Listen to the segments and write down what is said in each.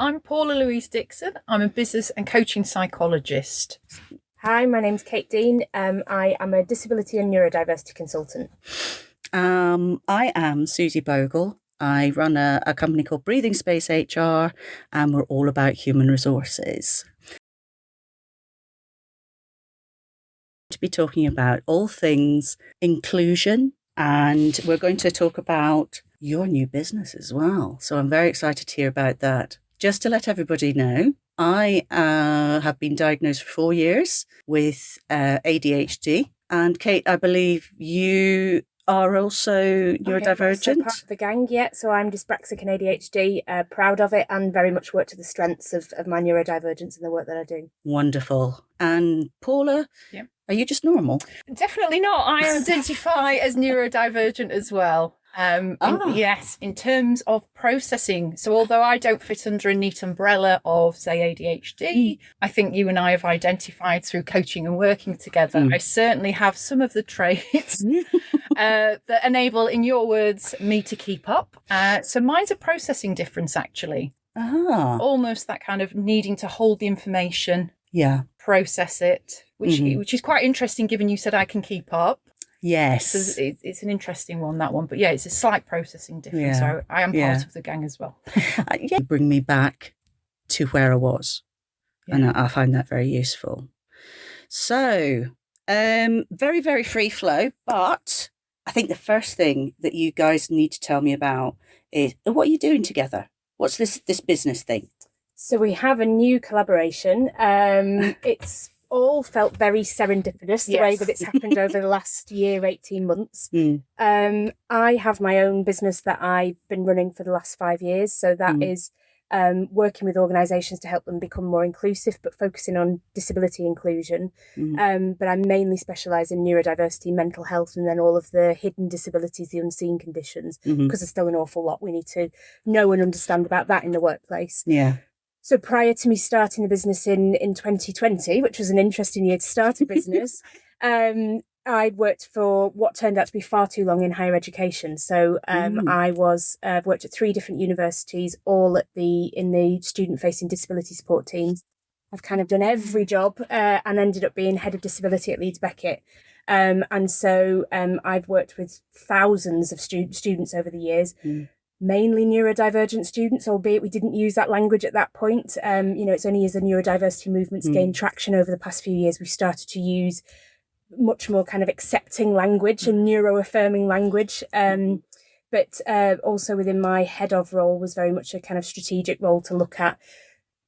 I'm Paula Louise Dixon. I'm a business and coaching psychologist. Hi, my name's Kate Dean. I am a disability and neurodiversity consultant. I am Suzie Bogle. I run a company called Breathing Space HR, and we're all about human resources. To be talking about all things inclusion, and we're going to talk about your new business as well. So I'm very excited to hear about that. Just to let everybody know, I have been diagnosed for 4 years with ADHD. And Kate, I believe you are also neurodivergent. So part of the gang, yeah. So I'm dyspraxic and ADHD, proud of it, and very much work to the strengths of my neurodivergence in the work that I do. Wonderful. And Paula, Yep. Are you just normal? Definitely not. I identify as neurodivergent as well. Yes, in terms of processing. So although I don't fit under a neat umbrella of, say, ADHD, I think you and I have identified through coaching and working together. I certainly have some of the traits that enable, in your words, me to keep up. So mine's a processing difference, actually. Almost that kind of needing to hold the information, process it, which is quite interesting given you said I can keep up. Yes. So it's an interesting one, that one. But yeah, it's a slight processing difference. So I am part of the gang as well. Bring me back to where I was. Yeah. And I find that very useful. So, very, very free flow. But I think the first thing that you guys need to tell me about is what are you doing together? What's this business thing? So we have a new collaboration. It's all felt very serendipitous, the way that it's happened over the last year, 18 months. I have my own business that I've been running for the last 5 years. So that is working with organisations to help them become more inclusive, but focusing on disability inclusion. But I mainly specialise in neurodiversity, mental health, and then all of the hidden disabilities, the unseen conditions, because there's still an awful lot we need to know and understand about that in the workplace. Yeah. So prior to me starting the business in 2020, which was an interesting year to start a business, I'd worked for what turned out to be far too long in higher education. So I've worked at 3 different universities, all in the student-facing disability support teams. I've kind of done every job and ended up being head of disability at Leeds Beckett. And so I've worked with thousands of students over the years. Mainly neurodivergent students, albeit we didn't use that language at that point. It's only as the neurodiversity movement's gained traction over the past few years, we've started to use much more kind of accepting language and neuro-affirming language. But also within my head of role was very much a kind of strategic role to look at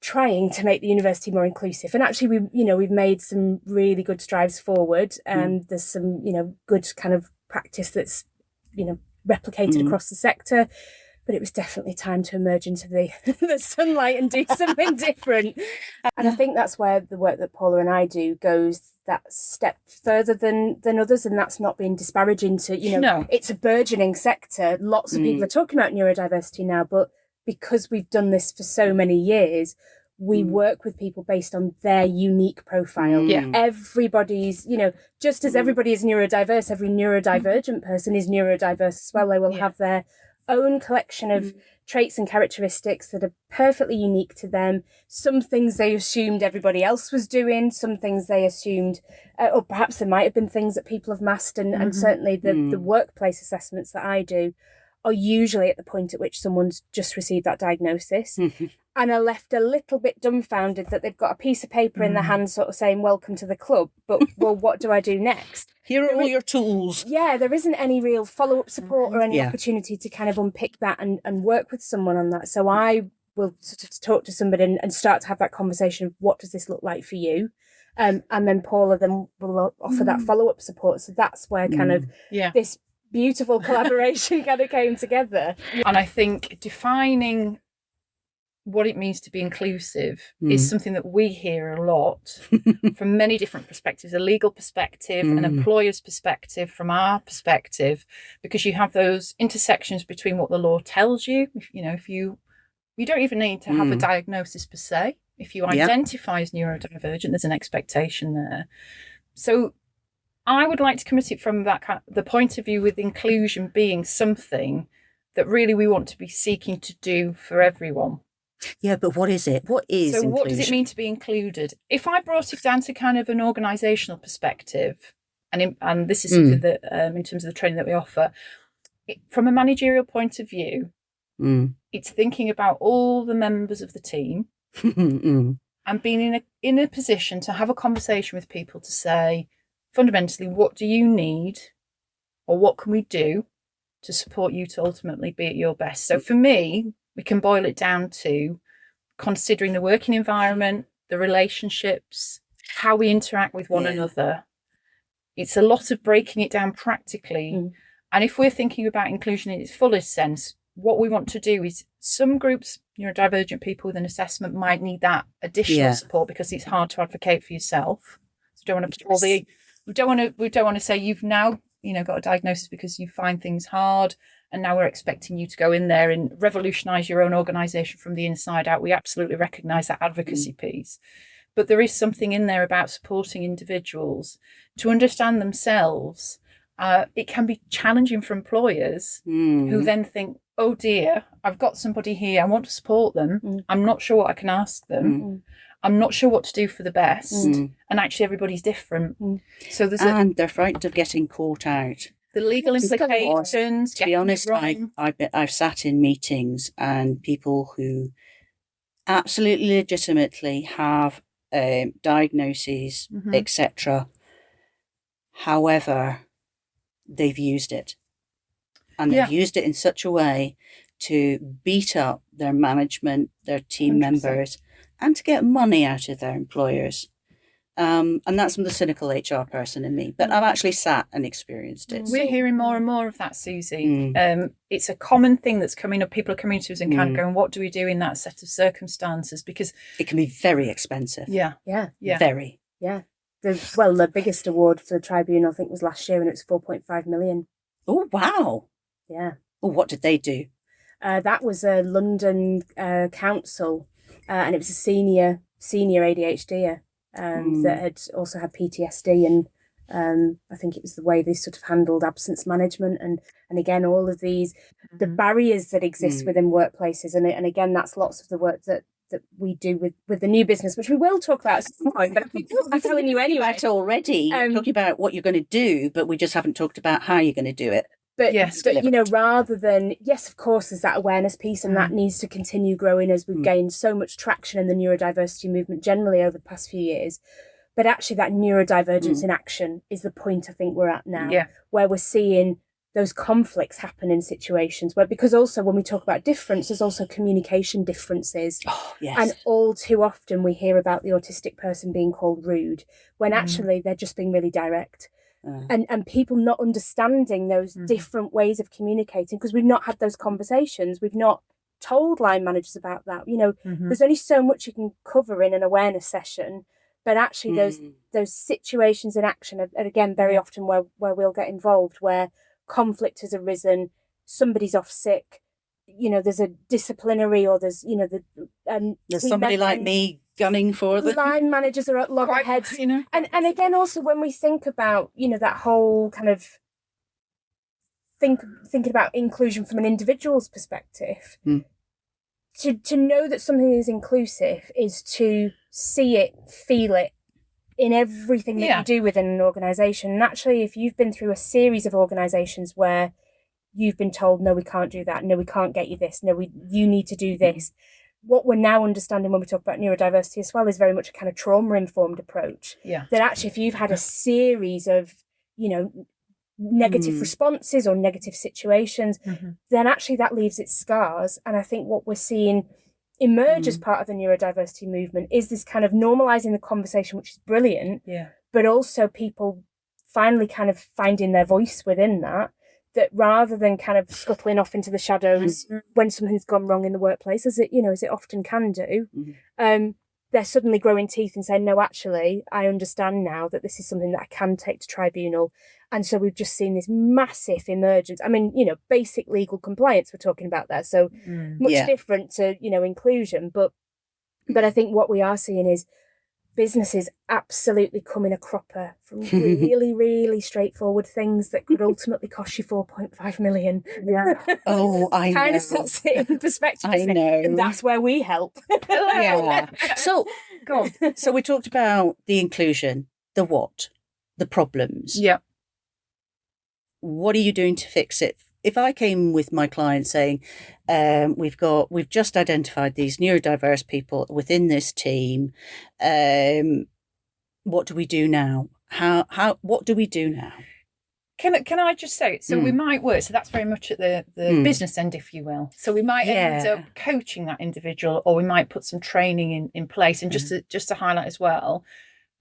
trying to make the university more inclusive. And actually, we've made some really good strides forward. There's some, good kind of practice that's, replicated across the sector, but it was definitely time to emerge into the sunlight and do something different. And I think that's where the work that Paula and I do goes that step further than others, and that's not being disparaging to, it's a burgeoning sector. Lots of people are talking about neurodiversity now, but because we've done this for so many years, we work with people based on their unique profile. Everybody's, just as everybody is neurodiverse, every neurodivergent person is neurodiverse as well. They will have their own collection of traits and characteristics that are perfectly unique to them. Some things they assumed everybody else was doing, some things they assumed, or perhaps there might have been things that people have masked. And certainly the workplace assessments that I do are usually at the point at which someone's just received that diagnosis and are left a little bit dumbfounded that they've got a piece of paper in their hand sort of saying, welcome to the club, but well, what do I do next? Here are all your tools. Yeah, there isn't any real follow-up support or any opportunity to kind of unpick that and work with someone on that. So I will sort of talk to somebody and start to have that conversation of what does this look like for you? And then Paula then will offer that follow-up support. So that's where kind of this beautiful collaboration kind of came together. And I think defining what it means to be inclusive is something that we hear a lot from many different perspectives, a legal perspective, an employer's perspective, from our perspective, because you have those intersections between what the law tells you. If you don't even need to have a diagnosis per se. If you identify as neurodivergent, there's an expectation there. So I would like to come at it from the point of view with inclusion being something that really we want to be seeking to do for everyone. Yeah, but what is it? What is So inclusion? what does it mean to be included? If I brought it down to kind of an organisational perspective, and this is something that in terms of the training that we offer, from a managerial point of view, it's thinking about all the members of the team and being in a position to have a conversation with people to say, fundamentally, what do you need, or what can we do to support you to ultimately be at your best? So for me, we can boil it down to considering the working environment, the relationships, how we interact with one another. It's a lot of breaking it down practically. And if we're thinking about inclusion in its fullest sense, what we want to do is some groups, neurodivergent people with an assessment, might need that additional support because it's hard to advocate for yourself. So we don't want to say you've now got a diagnosis because you find things hard, and now we're expecting you to go in there and revolutionise your own organisation from the inside out. We absolutely recognise that advocacy piece. But there is something in there about supporting individuals to understand themselves. It can be challenging for employers who then think, oh dear, I've got somebody here, I want to support them. I'm not sure what I can ask them. I'm not sure what to do for the best. And actually everybody's different. So they're frightened of getting caught out. The legal implications. To be honest, I've sat in meetings and people who absolutely legitimately have diagnoses, etc. However, they've used it. And they've used it in such a way to beat up their management, their team 100%. Members, and to get money out of their employers. And that's from the cynical HR person in me. But I've actually sat and experienced it. We're hearing more and more of that, Suzie. It's a common thing that's coming up. People are coming to us and kind of going, what do we do in that set of circumstances? Because it can be very expensive. Yeah. Very. Yeah. The biggest award for the tribunal, I think, was last year, and it was 4.5 million. Oh, wow. Yeah. Oh, what did they do? That was a London council, and it was a senior ADHDer that had also had PTSD, and I think it was the way they sort of handled absence management, and again all of these the barriers that exist within workplaces, and again that's lots of the work that we do with the new business, which we will talk about at some point, but I'm telling you anyway. Already talking about what you're going to do, but we just haven't talked about how you're going to do it. But rather than, yes, of course, there's that awareness piece, and that needs to continue growing as we've gained so much traction in the neurodiversity movement generally over the past few years. But actually that neurodivergence in action is the point I think we're at now, where we're seeing those conflicts happen in situations where, because also when we talk about difference, there's also communication differences. Oh, yes. And all too often we hear about the autistic person being called rude when actually they're just being really direct. And people not understanding those different ways of communicating because we've not had those conversations. We've not told line managers about that. There's only so much you can cover in an awareness session, but actually those situations in action are again very often where we'll get involved, where conflict has arisen, somebody's off sick, there's a disciplinary, or there's there's somebody like me gunning for the line managers are at loggerheads, and again also when we think about that whole kind of thinking about inclusion from an individual's perspective, to know that something is inclusive is to see it, feel it in everything that you do within an organisation. And actually, if you've been through a series of organisations where you've been told, no, we can't do that, no, we can't get you this, no, you need to do this. What we're now understanding when we talk about neurodiversity as well is very much a kind of trauma-informed approach. Yeah. That actually, if you've had a series of, negative responses or negative situations, then actually that leaves its scars. And I think what we're seeing emerge as part of the neurodiversity movement is this kind of normalising the conversation, which is brilliant, but also people finally kind of finding their voice within that rather than kind of scuttling off into the shadows when something's gone wrong in the workplace, as it often can do, they're suddenly growing teeth and saying, no, actually, I understand now that this is something that I can take to tribunal. And so we've just seen this massive emergence. I mean, basic legal compliance we're talking about there. So much different to, inclusion. But I think what we are seeing is businesses absolutely come in a cropper from really, really straightforward things that could ultimately cost you 4.5 million. Yeah. Oh, I know. Kind of sets it in perspective. I know. And that's where we help. Yeah. So, Go on. so we talked about the inclusion, the what, the problems. Yeah. What are you doing to fix it? If I came with my client saying, we've just identified these neurodiverse people within this team, what do we do now? What do we do now? Can I just say, so we might work, so that's very much at the business end, if you will. So we might end up coaching that individual, or we might put some training in place. And just to highlight as well,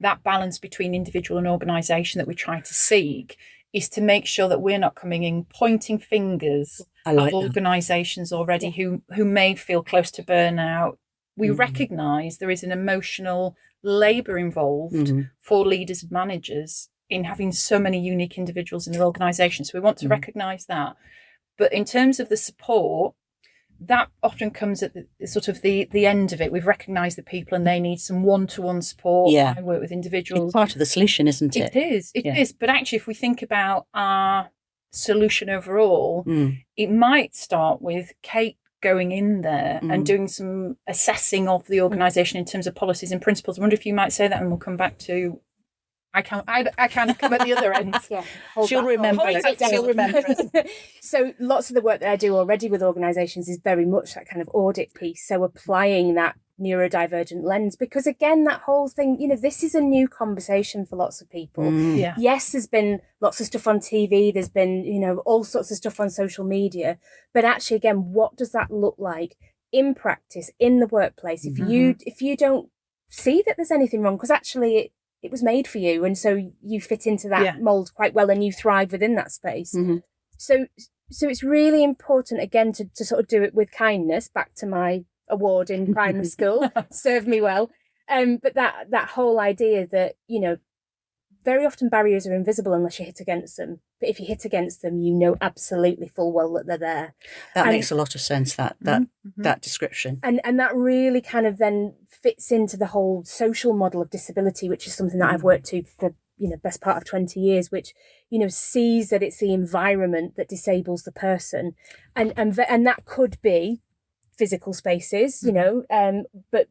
that balance between individual and organisation that we try to seek is to make sure that we're not coming in pointing fingers at organisations already who may feel close to burnout. We recognise there is an emotional labour involved for leaders and managers in having so many unique individuals in their organisation. So we want to recognise that. But in terms of the support, that often comes at the sort of the end of it. We've recognised the people and they need some one-to-one support. Yeah. I work with individuals. It's part of the solution, isn't it? It is. But actually, if we think about our solution overall, it might start with Kate going in there and doing some assessing of the organisation in terms of policies and principles. I wonder if you might say that, and we'll come back to. I can come at the other end. Yeah, she'll remember it. She'll remember it. So lots of the work that I do already with organisations is very much that kind of audit piece. So applying that neurodivergent lens, because again, that whole thing, this is a new conversation for lots of people. Yes, there's been lots of stuff on TV. There's been, all sorts of stuff on social media. But actually, again, what does that look like in practice, in the workplace? If you don't see that there's anything wrong, because actually it was made for you, and so you fit into that mold quite well and you thrive within that space. So it's really important, again, to sort of do it with kindness, back to my award in primary school, served me well. But that whole idea that, very often barriers are invisible unless you hit against them. But if you hit against them, you know absolutely full well that they're there. That makes a lot of sense, that description. And that really kind of then fits into the whole social model of disability, which is something that I've worked to for, best part of 20 years, which, sees that it's the environment that disables the person. And that could be physical spaces, but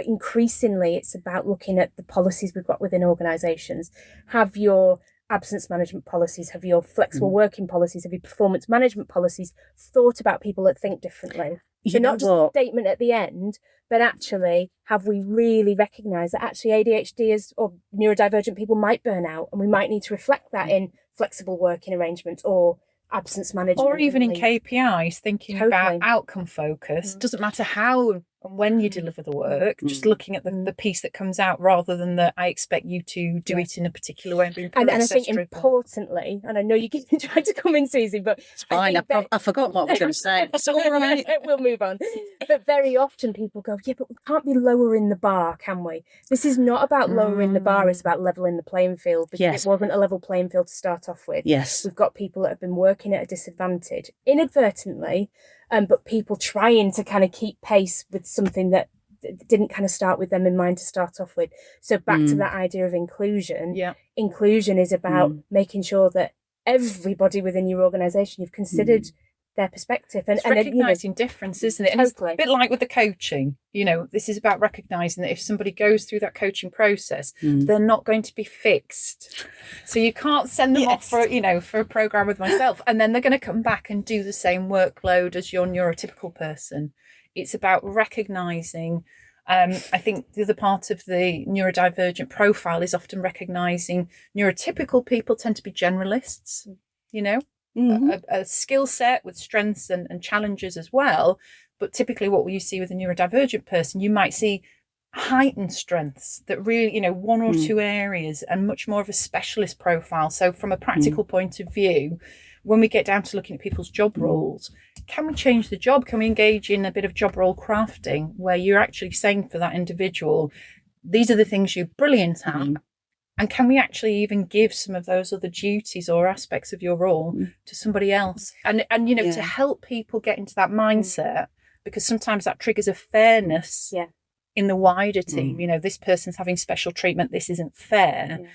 increasingly it's about looking at the policies we've got within organisations. Have your absence management policies, have your flexible working policies, have your performance management policies thought about people that think differently? So not just a statement at the end, but actually, have we really recognised that actually ADHD or neurodivergent people might burn out, and we might need to reflect that in flexible working arrangements or absence management, or even in KPIs, thinking about outcome focus. Doesn't matter how and when you deliver the work, just looking at the piece that comes out, rather than that I expect you to do it in a particular way. And I think importantly, and I know you keep trying to come in, Suzie, but it's fine. I forgot what I was going to say. It's all right. We'll move on. But very often people go, but we can't be lowering the bar, can we? This is not about lowering the bar, it's about levelling the playing field, because it wasn't a level playing field to start off with. Yes. We've got people that have been working at a disadvantage inadvertently, but people trying to kind of keep pace with something that didn't kind of start with them in mind to start off with. So back to that idea of inclusion. Yeah. Inclusion is about making sure that everybody within your organisation, you've considered their perspective. And recognising difference, isn't it? And totally. It's a bit like with the coaching. This is about recognising that if somebody goes through that coaching process, they're not going to be fixed. So you can't send them off for a programme with myself, and then they're going to come back and do the same workload as your neurotypical person. It's about recognising. I think the other part of the neurodivergent profile is often recognising neurotypical people tend to be generalists, a skill set with strengths and challenges as well. But typically what you see with a neurodivergent person, you might see heightened strengths that really, one or two areas, and much more of a specialist profile. So from a practical point of view, when we get down to looking at people's job roles, can we change the job? Can we engage in a bit of job role crafting where you're actually saying for that individual, these are the things you're brilliant at? And can we actually even give some of those other duties or aspects of your role to somebody else? And to help people get into that mindset, because sometimes that triggers a fairness in the wider team. You know, this person's having special treatment, this isn't fair. Yeah.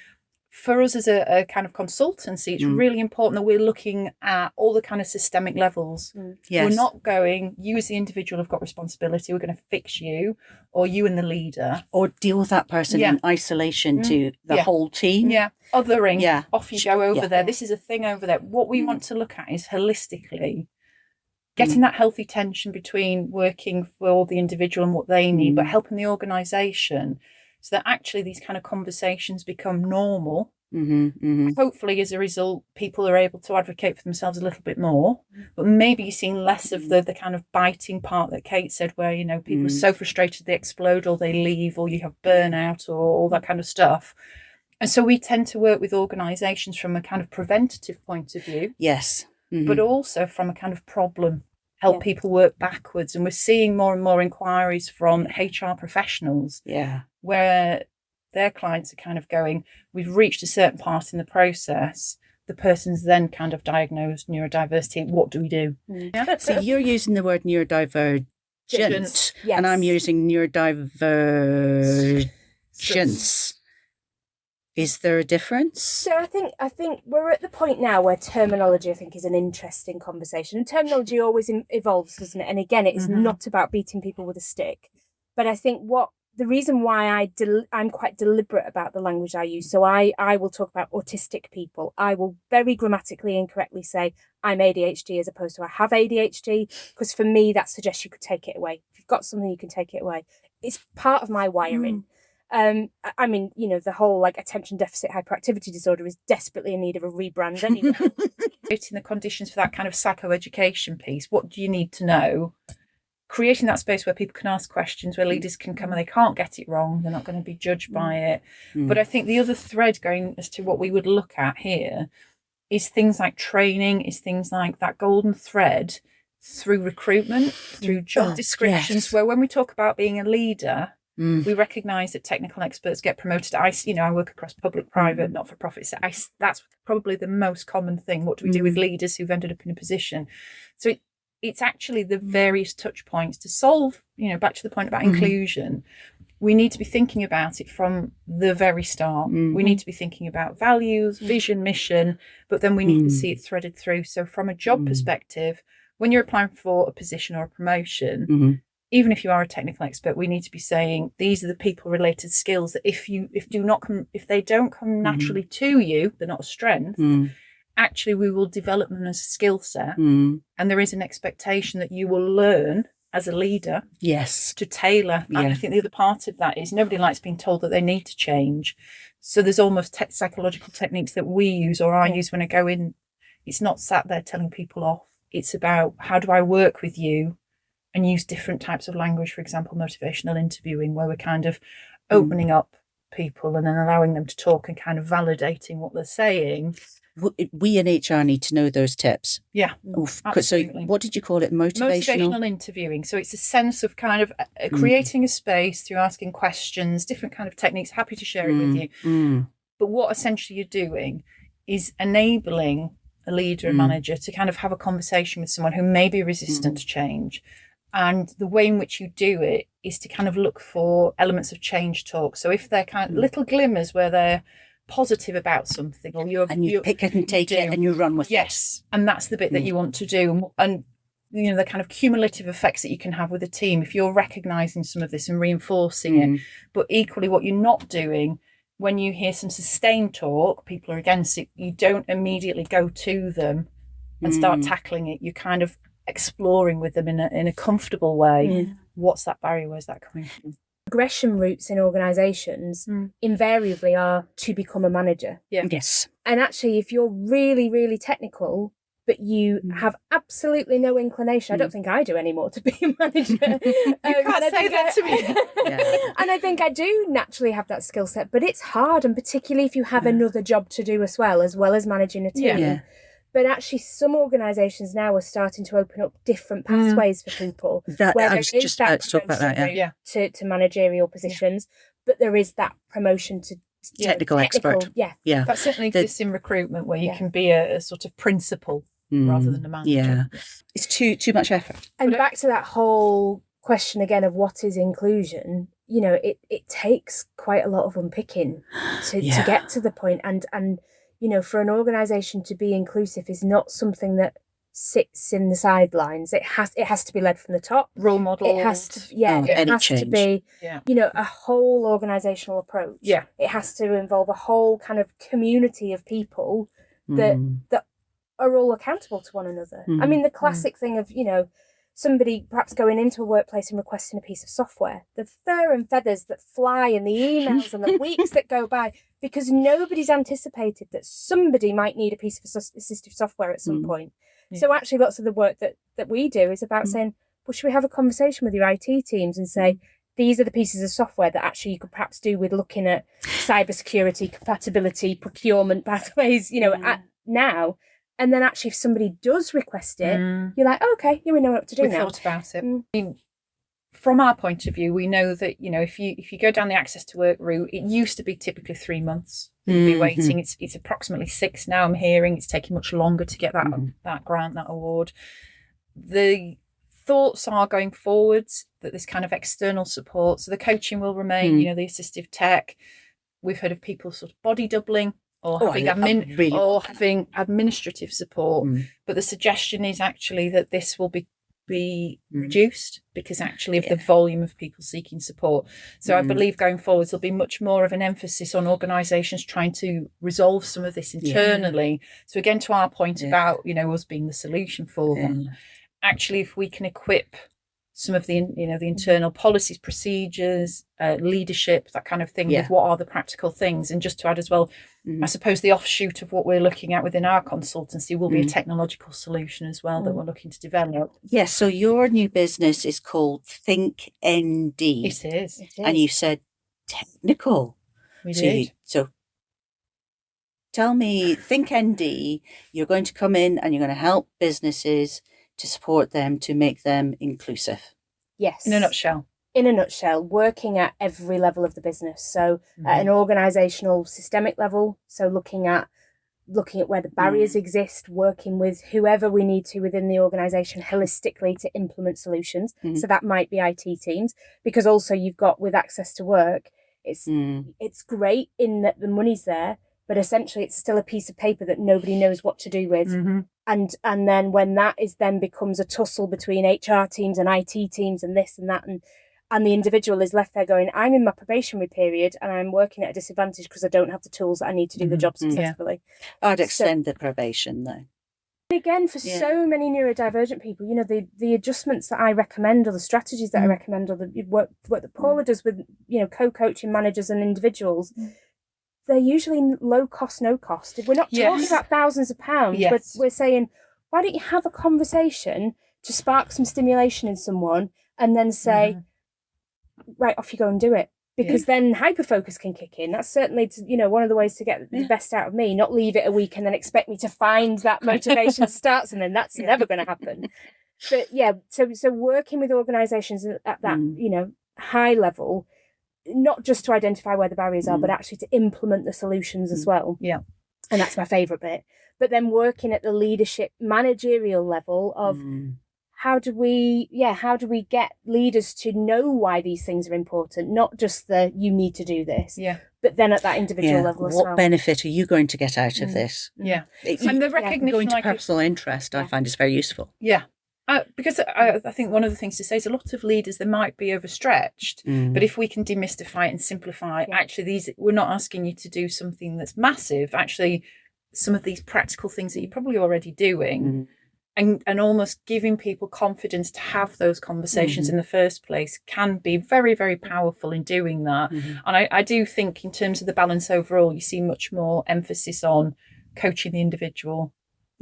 For us as a kind of consultancy, it's really important that we're looking at all the kind of systemic levels. Yes. We're not going, you as the individual have got responsibility, we're going to fix you, or you and the leader. Or deal with that person in isolation to the whole team. Yeah. Othering. Yeah. Off you go over there. This is a thing over there. What we want to look at is holistically getting that healthy tension between working for the individual and what they need, but helping the organisation, so that actually these kind of conversations become normal. Hopefully, as a result, people are able to advocate for themselves a little bit more. But maybe you've seen less of the kind of biting part that Kate said, where, you know, people are so frustrated they explode or they leave, or you have burnout or all that kind of stuff. And so we tend to work with organisations from a kind of preventative point of view. Yes. But also from a kind of problem, help people work backwards. And we're seeing more and more inquiries from HR professionals where their clients are kind of going, we've reached a certain part in the process. The person's then kind of diagnosed neurodiversity. What do we do? So you're using the word neurodivergent, and I'm using neurodivergence. Is there a difference? So I think we're at the point now where terminology, I think, is an interesting conversation. And terminology always evolves, doesn't it? And again, it is not about beating people with a stick. But I think the reason why I'm quite deliberate about the language I use. So I will talk about autistic people. I will very grammatically incorrectly say I'm ADHD as opposed to I have ADHD, because for me that suggests you could take it away. If you've got something, you can take it away. It's part of my wiring. I mean, you know, the whole like attention deficit hyperactivity disorder is desperately in need of a rebrand anyway. Creating the conditions for that kind of psychoeducation piece. What do you need to know? Creating that space where people can ask questions, where leaders can come and they can't get it wrong. They're not going to be judged by it. But I think the other thread going as to what we would look at here is things like training, is things like that golden thread through recruitment, through job descriptions, where when we talk about being a leader, we recognise that technical experts get promoted. I work across public, private, not-for-profit. So that's probably the most common thing. What do we do with leaders who've ended up in a position? So it's actually the various touch points to solve, you know, back to the point about inclusion. We need to be thinking about it from the very start. We need to be thinking about values, vision, mission, but then we need to see it threaded through. So from a job perspective, when you're applying for a position or a promotion, even if you are a technical expert, we need to be saying these are the people related skills that if they don't come naturally to you, they're not a strength. Actually, we will develop them as a skill set, and there is an expectation that you will learn as a leader to tailor. And I think the other part of that is nobody likes being told that they need to change. So there's almost psychological techniques that we use, or I use when I go in. It's not sat there telling people off. It's about, how do I work with you and use different types of language, for example, motivational interviewing, where we're kind of opening up people and then allowing them to talk and kind of validating what they're saying. We in HR need to know those tips. Yeah, absolutely. So what did you call it? Motivational interviewing. So it's a sense of kind of creating a space through asking questions, different kind of techniques. Happy to share it with you. But what essentially you're doing is enabling a leader and manager to kind of have a conversation with someone who may be resistant to change. And the way in which you do it is to kind of look for elements of change talk. So if they're kind of little glimmers where they're positive about something, or you pick it and take it and you run with it. Yes, and that's the bit that you want to do. And you know, the kind of cumulative effects that you can have with a team if you're recognizing some of this and reinforcing it. But equally, what you're not doing when you hear some sustained talk, people are against it, you don't immediately go to them and start tackling it. You're kind of exploring with them in a comfortable way. What's that barrier? Where's that coming from? Progression routes in organisations invariably are to become a manager. Yes. And actually, if you're really, really technical, but you have absolutely no inclination, I don't think I do anymore, to be a manager. You can't say that to me. And I think I do naturally have that skill set, but it's hard, and particularly if you have another job to do as well as managing a team. But actually, some organisations now are starting to open up different pathways for people. I was just about to talk about that, to managerial positions, but there is that promotion to technical expert. That certainly exists in recruitment, where you can be a sort of principal rather than a manager. It's too much effort. And back to that whole question again of what is inclusion. it takes quite a lot of unpicking to get to the point. And for an organisation to be inclusive is not something that sits in the sidelines. It has to be led from the top. Role model. It has to, it has to be, a whole organisational approach. Yeah. It has to involve a whole kind of community of people that are all accountable to one another. I mean, the classic thing of, somebody perhaps going into a workplace and requesting a piece of software, the fur and feathers that fly and the emails and the weeks that go by, because nobody's anticipated that somebody might need a piece of assistive software at some point. Yeah. So actually lots of the work that we do is about saying, well, should we have a conversation with your IT teams and say, these are the pieces of software that actually you could perhaps do with looking at cybersecurity, compatibility, procurement pathways, at now. And then actually if somebody does request it, you're like, okay, we know what to do now. We've thought about it. I mean, from our point of view, we know that, if you go down the access to work route, it used to be typically 3 months that you'd be waiting. It's approximately 6 now, I'm hearing. It's taking much longer to get that grant, that award. The thoughts are going forwards that this kind of external support, so the coaching will remain, the assistive tech. We've heard of people sort of body doubling, or having administrative support. But the suggestion is actually that this will be reduced because actually of the volume of people seeking support. So I believe going forwards there'll be much more of an emphasis on organisations trying to resolve some of this internally. So again, to our point about, us being the solution for them, actually if we can equip some of the the internal policies, procedures, leadership, that kind of thing, with what are the practical things. And just to add as well, I suppose the offshoot of what we're looking at within our consultancy will be a technological solution as well that we're looking to develop. Yes, so your new business is called Think ND. It is. And you said technical. We did. So tell me, Think ND, you're going to come in and you're going to help businesses to support them, to make them inclusive. Yes. In a nutshell, working at every level of the business. So at an organisational systemic level, so looking at where the barriers exist, working with whoever we need to within the organisation holistically to implement solutions. So that might be IT teams, because also you've got with access to work, it's great in that the money's there, but essentially it's still a piece of paper that nobody knows what to do with. And then when that becomes a tussle between HR teams and IT teams and this and that, and the individual is left there going, I'm in my probationary period and I'm working at a disadvantage because I don't have the tools that I need to do the job successfully. I'd extend the probation though. Again, for so many neurodivergent people, the adjustments that I recommend, or the strategies that I recommend, or the work that Paula does with, co-coaching managers and individuals, they're usually low cost, no cost. If we're not talking about thousands of pounds, but we're saying, why don't you have a conversation to spark some stimulation in someone and then say, right, off you go and do it. Because then hyperfocus can kick in. That's certainly, one of the ways to get the best out of me, not leave it a week and then expect me to find that motivation starts, and then that's never going to happen. But so working with organisations at that, high level, not just to identify where the barriers are, but actually to implement the solutions as well. Yeah. And that's my favourite bit. But then working at the leadership managerial level of how do we get leaders to know why these things are important, not just you need to do this. Yeah. But then at that individual level as well. What benefit are you going to get out of this? Yeah. And the recognition, going to personal interest, I find is very useful. Yeah. Because I think one of the things to say is a lot of leaders, they might be overstretched, but if we can demystify it and simplify, actually we're not asking you to do something that's massive. Actually, some of these practical things that you're probably already doing, and almost giving people confidence to have those conversations in the first place can be very, very powerful in doing that. And I do think in terms of the balance overall, you see much more emphasis on coaching the individual,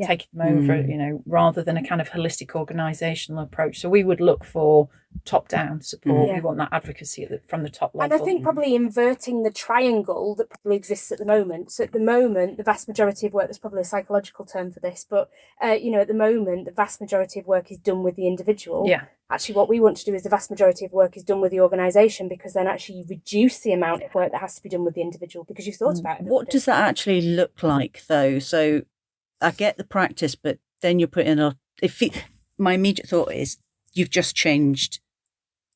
taking them over, rather than a kind of holistic organisational approach. So we would look for top-down support. We want that advocacy from the top level. And I think probably inverting the triangle that probably exists at the moment. So at the moment, the vast majority of work, there's probably a psychological term for this, but, at the moment, the vast majority of work is done with the individual. Yeah. Actually, what we want to do is the vast majority of work is done with the organisation, because then actually you reduce the amount of work that has to be done with the individual because you've thought about it. What does that actually look like, though? So I get the practice, but then you're putting my immediate thought is you've just changed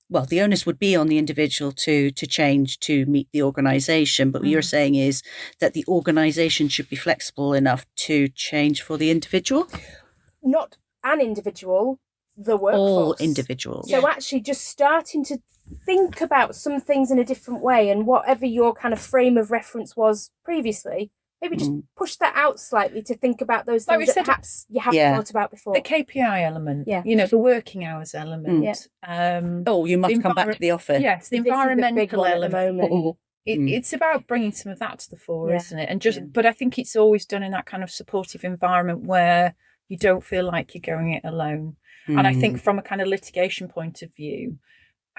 well, the onus would be on the individual to change to meet the organisation. But what you're saying is that the organisation should be flexible enough to change for the individual? Not an individual, the workforce. All individuals. So actually just starting to think about some things in a different way, and whatever your kind of frame of reference was previously, maybe just push that out slightly to think about those things that perhaps you haven't thought about before. The KPI element, Yeah. the working hours element. You must come back to the office. Yes, the environmental element. At It's about bringing some of that to the fore, isn't it? And but I think it's always done in that kind of supportive environment where you don't feel like you're going it alone. And I think from a kind of litigation point of view,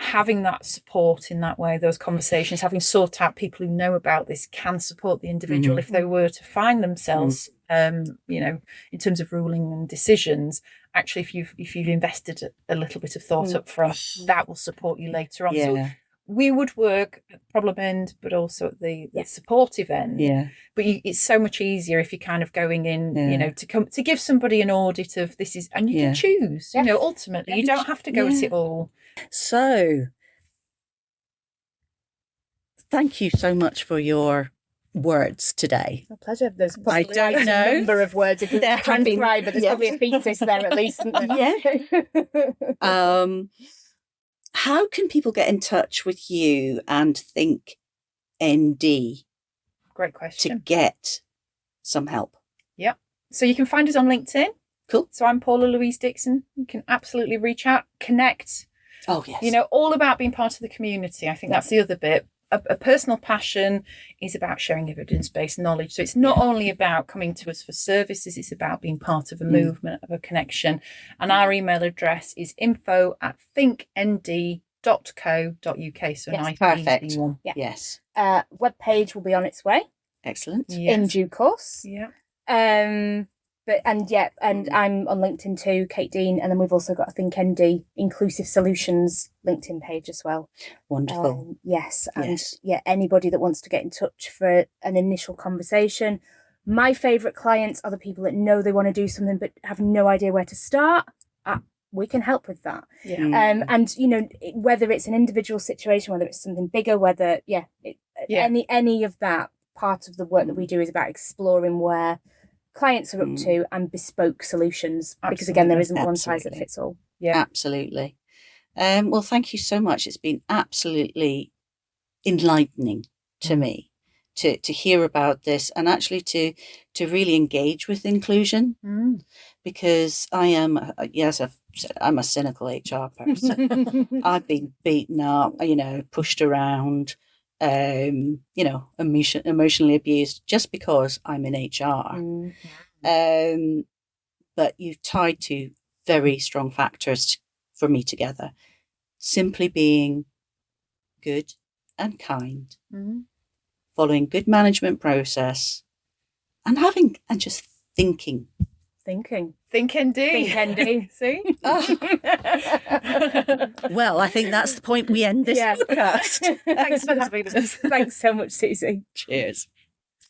having that support in that way, those conversations, having sought out people who know about this can support the individual if they were to find themselves, in terms of ruling and decisions. Actually, if you've invested a little bit of thought up front, that will support you later on. So we would work at the problem end, but also at the supportive end. Yeah. But it's so much easier if you're kind of going in, to give somebody an audit of this is, and you can choose. Ultimately, you don't have to go at it all. So, thank you so much for your words today. A pleasure. There's I don't know a number of words. If you transcribe it, there's probably a thesis there at least, isn't there? Yeah. How can people get in touch with you and Think ND? Great question. To get some help. Yeah. So you can find us on LinkedIn. Cool. So I'm Paula Louise Dixon. You can absolutely reach out, connect. Oh, yes. All about being part of the community. I think that's the other bit. A personal passion is about sharing evidence-based knowledge. So it's not only about coming to us for services, it's about being part of a movement, of a connection. And our email address is info@thinknd.co.uk. So nice, perfect. easy one. Yeah. Yes. Webpage will be on its way. Excellent. In due course. Yeah. I'm on LinkedIn too, Kate Dean, and then we've also got a Think ND Inclusive Solutions LinkedIn page as well. Wonderful. Anybody that wants to get in touch for an initial conversation. My favourite clients are the people that know they want to do something but have no idea where to start. We can help with that. Yeah. Whether it's an individual situation, whether it's something bigger, whether any of that, part of the work that we do is about exploring where clients are up to and bespoke solutions. Absolutely. Because again, there isn't one size that fits all. Yeah, absolutely. Well, thank you so much. It's been absolutely enlightening to me to hear about this and actually to really engage with inclusion, because I am, I'm a cynical HR person. I've been beaten up, pushed around, emotionally abused just because I'm in HR. But you've tied two very strong factors for me together. Simply being good and kind, following good management process, and just thinking. Think ND. Think ND. See? Well, I think that's the point we end this podcast. Thanks for having us. Thanks so much, Suzie. Cheers.